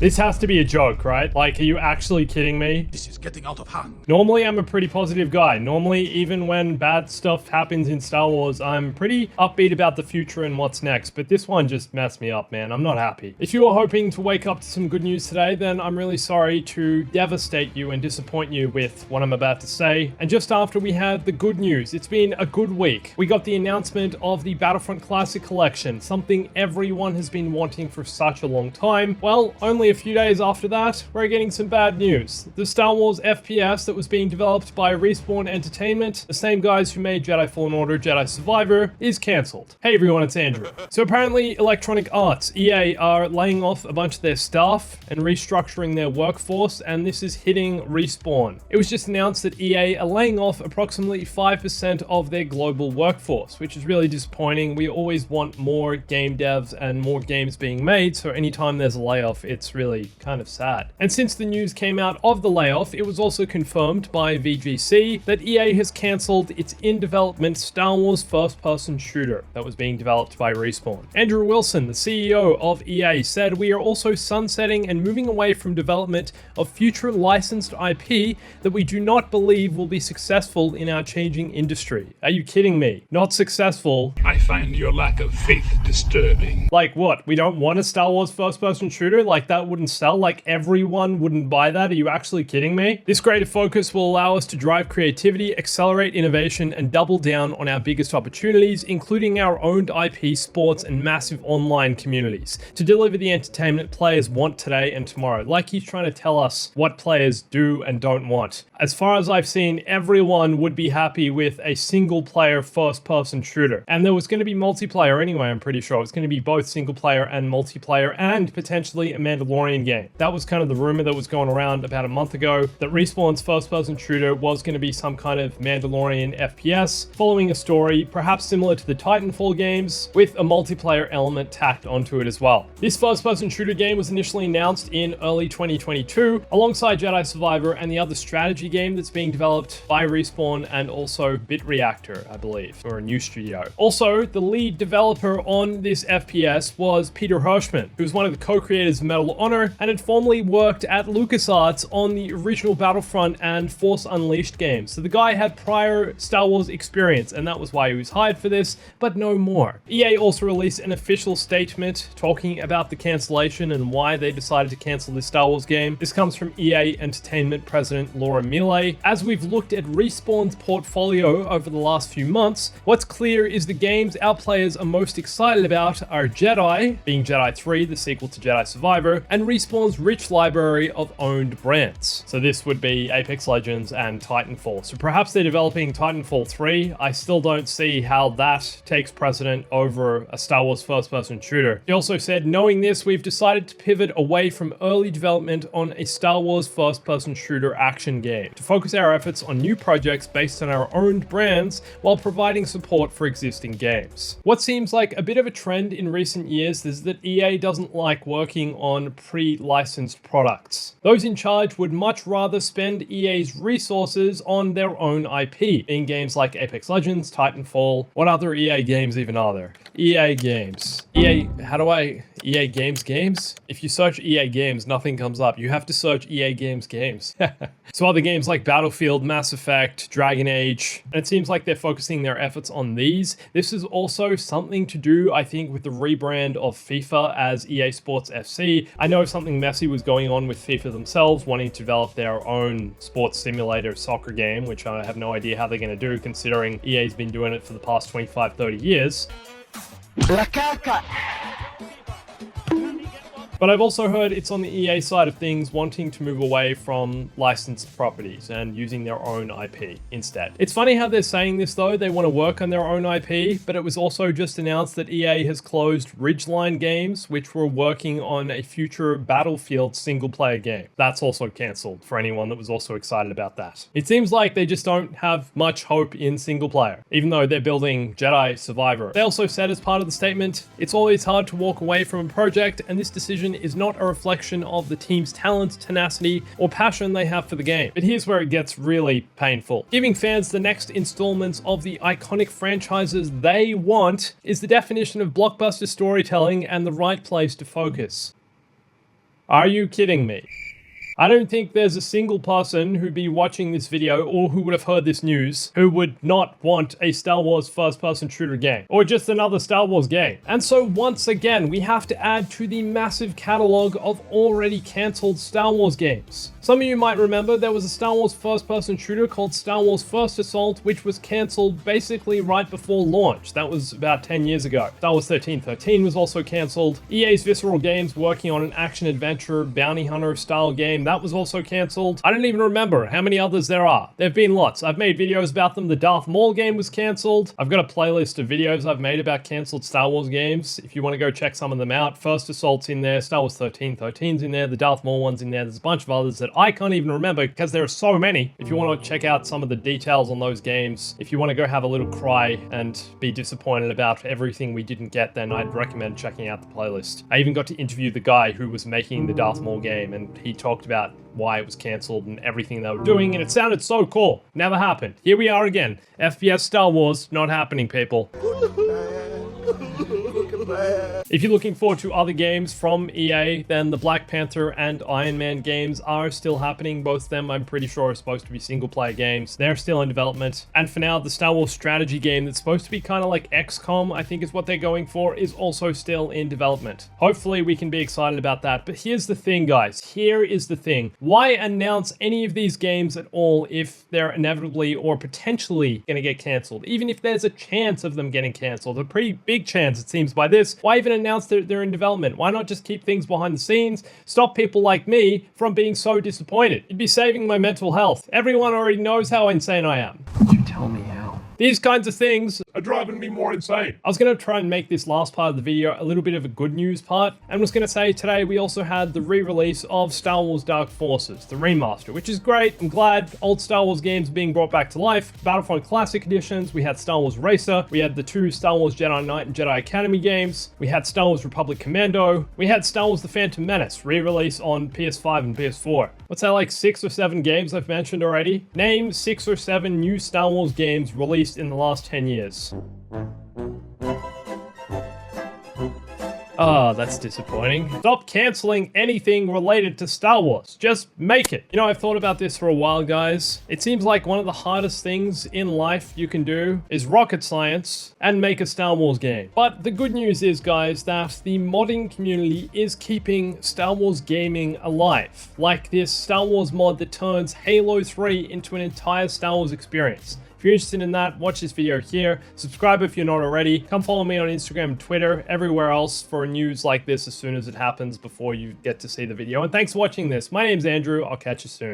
This has to be a joke, right? Like, are you actually kidding me? This is getting out of hand. Normally, I'm a pretty positive guy. Normally, even when bad stuff happens in Star Wars, I'm pretty upbeat about the future and what's next. But this one just messed me up, man. I'm not happy. If you are hoping to wake up to some good news today, then I'm really sorry to devastate you and disappoint you with what I'm about to say. And just after we had the good news, it's been a good week. We got the announcement of the Battlefront Classic Collection, something everyone has been wanting for such a long time. Well, only a few days after that, we're getting some bad news. The Star Wars FPS that was being developed by Respawn Entertainment, the same guys who made Jedi Fallen Order, Jedi Survivor, is cancelled. Hey everyone, it's Andrew. So apparently Electronic Arts, EA, are laying off a bunch of their staff and restructuring their workforce, and this is hitting Respawn. It was just announced that EA are laying off approximately 5% of their global workforce, which is really disappointing. We always want more game devs and more games being made, so anytime there's a layoff, it's really kind of sad. And since the news came out of the layoff, it was also confirmed by VGC that EA has cancelled its in-development Star Wars first-person shooter that was being developed by Respawn. Andrew Wilson, the CEO of EA, said, "We are also sunsetting and moving away from development of future licensed IP that we do not believe will be successful in our changing industry." Are you kidding me? Not successful. I find your lack of faith disturbing. Like what? We don't want a Star Wars first-person shooter? Like that wouldn't sell? Like everyone wouldn't buy that? Are you actually kidding me? This greater focus will allow us to drive creativity, accelerate innovation, and double down on our biggest opportunities, including our owned IP, sports, and massive online communities, to deliver the entertainment players want today and tomorrow. Like he's trying to tell us what players do and don't want. As far as I've seen, everyone would be happy with a single-player first-person shooter. And there was going to be multiplayer anyway, I'm pretty sure. It was going to be both single-player and multiplayer, and potentially a Mandalorian game. That was kind of the rumor that was going around about a month ago, that Respawn's first-person shooter was going to be some kind of Mandalorian FPS, following a story perhaps similar to the Titanfall games, with a multiplayer element tacked onto it as well. This first-person shooter game was initially announced in early 2022, alongside Jedi Survivor and the other strategy game that's being developed by Respawn and also BitReactor, I believe, or a new studio. Also, the lead developer on this FPS was Peter Hirschman, who was one of the co-creators of Medal of Honor and had formerly worked at LucasArts on the original Battlefront and Force Unleashed games. So the guy had prior Star Wars experience, and that was why he was hired for this, but no more. EA also released an official statement talking about the cancellation and why they decided to cancel this Star Wars game. This comes from EA Entertainment President Laura Miele. "As we've looked at Respawn's portfolio over the last few months, what's clear is the games our players are most excited about are Jedi, being Jedi 3, the sequel to Jedi Survivor, and Respawn's rich library of owned brands." So this would be Apex Legends and Titanfall. So perhaps they're developing Titanfall 3. I still don't see how that takes precedent over a Star Wars first-person shooter. He also said, "Knowing this, we've decided to pivot away from early development on a Star Wars first-person shooter action game to focus our efforts on new projects based on our owned brands while providing support for existing games." What seems like a bit of a trend in recent years is that EA doesn't like working on pre-licensed products. Those in charge would much rather spend EA's resources on their own IP, in games like Apex Legends, Titanfall. What other EA games even are there? EA games. EA games? If you search EA games, nothing comes up. You have to search EA games. So other games like Battlefield, Mass Effect, Dragon Age, and it seems like they're focusing their efforts on these. This is also something to do, I think, with the rebrand of FIFA as EA Sports FC. I know something messy was going on with FIFA themselves, wanting to develop their own sports simulator soccer game, which I have no idea how they're going to do, considering EA's been doing it for the past 25, 30 years. But I've also heard it's on the EA side of things wanting to move away from licensed properties and using their own IP instead. It's funny how they're saying this though, they want to work on their own IP, but it was also just announced that EA has closed Ridgeline Games, which were working on a future Battlefield single-player game. That's also cancelled for anyone that was also excited about that. It seems like they just don't have much hope in single-player, even though they're building Jedi Survivor. They also said as part of the statement, "It's always hard to walk away from a project, and this decision is not a reflection of the team's talent, tenacity, or passion they have for the game." But here's where it gets really painful. Giving fans the next installments of the iconic franchises they want is the definition of blockbuster storytelling and the right place to focus. Are you kidding me? I don't think there's a single person who'd be watching this video or who would have heard this news who would not want a Star Wars first-person shooter game or just another Star Wars game. And so once again, we have to add to the massive catalog of already cancelled Star Wars games. Some of you might remember there was a Star Wars first-person shooter called Star Wars First Assault, which was cancelled basically right before launch. That was about 10 years ago. Star Wars 1313 was also cancelled. EA's Visceral Games working on an action-adventure bounty hunter style game, that was also cancelled. I don't even remember how many others there are. There have been lots. I've made videos about them. The Darth Maul game was cancelled. I've got a playlist of videos I've made about cancelled Star Wars games. If you want to go check some of them out, First Assault's in there, Star Wars 1313's in there, the Darth Maul one's in there. There's a bunch of others that I can't even remember because there are so many. If you want to check out some of the details on those games, if you want to go have a little cry and be disappointed about everything we didn't get, then I'd recommend checking out the playlist. I even got to interview the guy who was making the Darth Maul game, and he talked about why it was cancelled and everything they were doing, and it sounded so cool. Never happened. Here we are again. FPS Star Wars, not happening, people. If you're looking forward to other games from EA, then the Black Panther and Iron Man games are still happening. Both of them, I'm pretty sure, are supposed to be single-player games. They're still in development. And for now, the Star Wars strategy game that's supposed to be kind of like XCOM, I think is what they're going for, is also still in development. Hopefully, we can be excited about that. But here's the thing, guys. Here is the thing. Why announce any of these games at all if they're inevitably or potentially going to get cancelled? Even if there's a chance of them getting cancelled, a pretty big chance, it seems, by this. Why even announce that they're in development? Why not just keep things behind the scenes? Stop people like me from being so disappointed. You'd be saving my mental health. Everyone already knows how insane I am. Could you tell me how? These kinds of things Are driving me more insane. I was going to try and make this last part of the video a little bit of a good news part, and was going to say today we also had the re-release of Star Wars Dark Forces, the remaster, which is great. I'm glad old Star Wars games being brought back to life. Battlefront Classic editions, we had Star Wars Racer, we had the two Star Wars Jedi Knight and Jedi Academy games, we had Star Wars Republic Commando, we had Star Wars The Phantom Menace, re-release on PS5 and PS4. What's that, like 6 or 7 games I've mentioned already? Name 6 or 7 new Star Wars games released in the last 10 years. Oh, that's disappointing. Stop canceling anything related to Star Wars. Just make it. You know, I've thought about this for a while, guys. It seems like one of the hardest things in life you can do is rocket science and make a Star Wars game. But the good news is, guys, that the modding community is keeping Star Wars gaming alive. Like this Star Wars mod that turns Halo 3 into an entire Star Wars experience. If you're interested in that, watch this video here. Subscribe if you're not already. Come follow me on Instagram and Twitter, everywhere else for news like this as soon as it happens before you get to see the video. And thanks for watching this. My name's Andrew. I'll catch you soon.